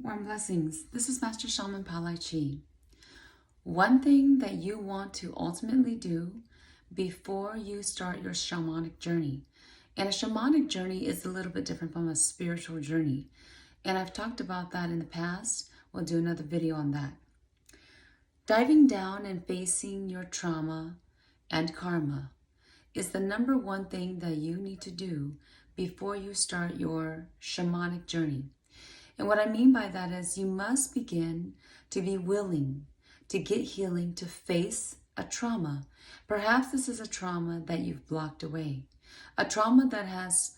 Warm blessings. This is Master Shaman Palai Chi. One thing that you want to ultimately do before you start your shamanic journey. And a shamanic journey is a little bit different from a spiritual journey. And I've talked about that in the past. We'll do another video on that. Diving down and facing your trauma and karma is the number one thing that you need to do before you start your shamanic journey. And what I mean by that is you must begin to be willing to get healing, to face a trauma. Perhaps this is a trauma that you've blocked away, a trauma that has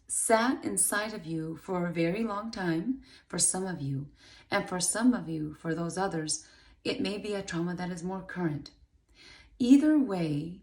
sat inside of you for a very long time for some of you. And for some of you, for those others, it may be a trauma that is more current. Either way,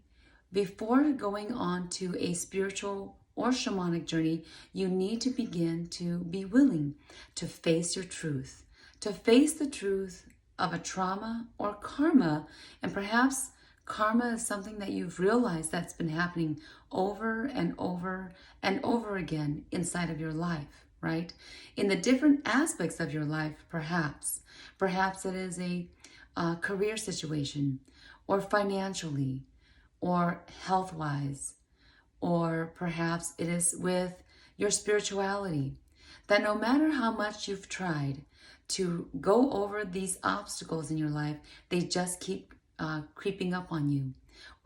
before going on to a spiritual or shamanic journey, you need to begin to be willing to face your truth, to face the truth of a trauma or karma. And perhaps karma is something that you've realized that's been happening over and over and over again inside of your life, right? In the different aspects of your life, perhaps. Perhaps it is a career situation, or financially, or health-wise, or perhaps it is with your spirituality, that no matter how much you've tried to go over these obstacles in your life, they just keep creeping up on you,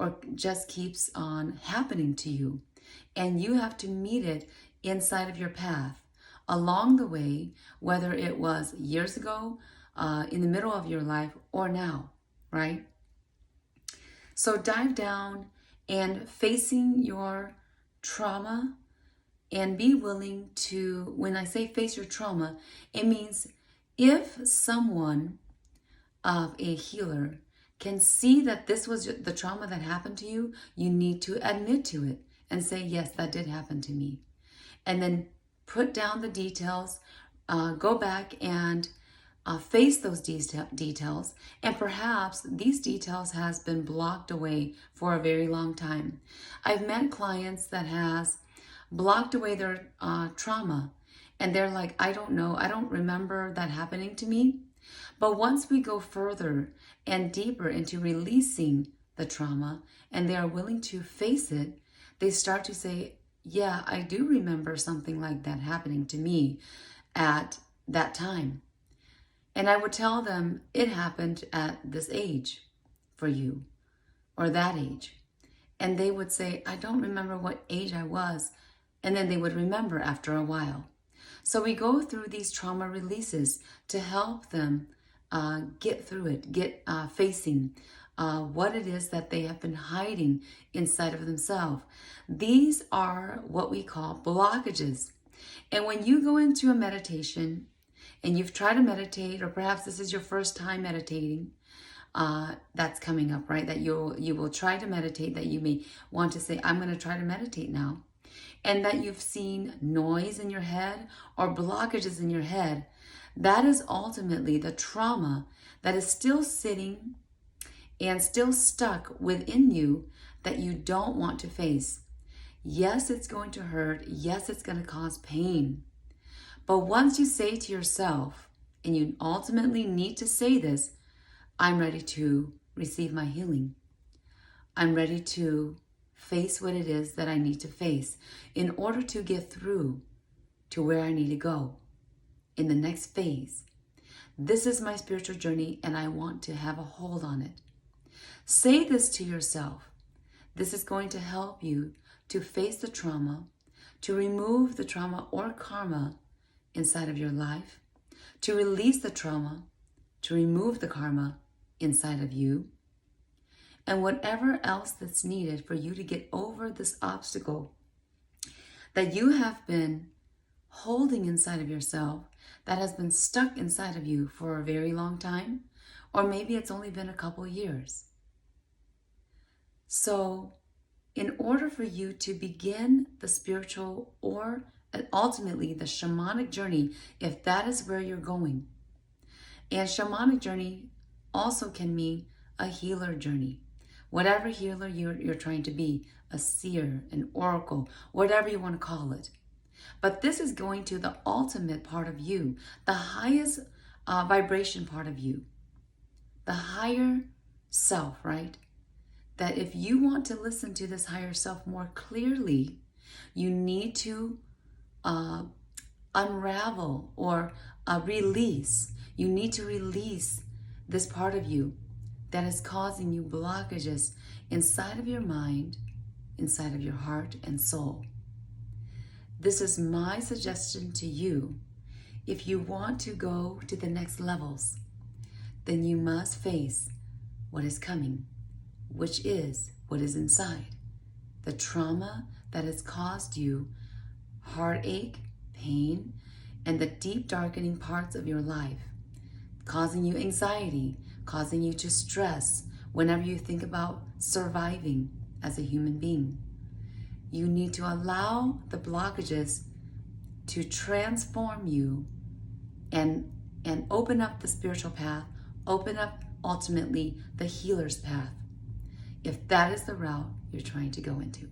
or just keeps on happening to you. And you have to meet it inside of your path, along the way, whether it was years ago, in the middle of your life, or now, right? So dive down and facing your trauma, and be willing to, when I say face your trauma, it means if someone of a healer can see that this was the trauma that happened to you, you need to admit to it and say, yes, that did happen to me. And then put down the details, go back and face those details, and perhaps these details has been blocked away for a very long time. I've met clients that has blocked away their trauma, and they're like, I don't know, I don't remember that happening to me. But once we go further and deeper into releasing the trauma, and they are willing to face it, they start to say, yeah, I do remember something like that happening to me at that time. And I would tell them it happened at this age for you, or that age. And they would say, I don't remember what age I was. And then they would remember after a while. So we go through these trauma releases to help them get through it, facing what it is that they have been hiding inside of themselves. These are what we call blockages. And when you go into a meditation, and you've tried to meditate, or perhaps this is your first time meditating, that's coming up, right? That you will try to meditate, that you may want to say, I'm going to try to meditate now. And that you've seen noise in your head or blockages in your head. That is ultimately the trauma that is still sitting and still stuck within you that you don't want to face. Yes, it's going to hurt. Yes, it's going to cause pain. But once you say to yourself, and you ultimately need to say this, I'm ready to receive my healing. I'm ready to face what it is that I need to face in order to get through to where I need to go in the next phase. This is my spiritual journey, and I want to have a hold on it. Say this to yourself. This is going to help you to face the trauma, to remove the trauma or karma inside of your life, to release the trauma, to remove the karma inside of you, and whatever else that's needed for you to get over this obstacle that you have been holding inside of yourself, that has been stuck inside of you for a very long time, or maybe it's only been a couple years. So in order for you to begin the spiritual or ultimately the shamanic journey, if that is where you're going. And shamanic journey also can mean a healer journey. Whatever healer you're trying to be, a seer, an oracle, whatever you want to call it. But this is going to the ultimate part of you, the highest vibration part of you, the higher self, right? That if you want to listen to this higher self more clearly, you need to unravel or release. You need to release this part of you that is causing you blockages inside of your mind, inside of your heart and soul. This is my suggestion to you. If you want to go to the next levels, then you must face what is coming, which is what is inside. The trauma that has caused you heartache, pain, and the deep darkening parts of your life, causing you anxiety, causing you to stress whenever you think about surviving as a human being. You need to allow the blockages to transform you and open up the spiritual path, open up ultimately the healer's path, if that is the route you're trying to go into.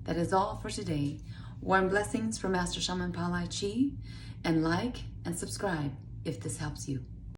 That is all for today. Warm blessings from Master Shaman Palai Chi, and like and subscribe if this helps you.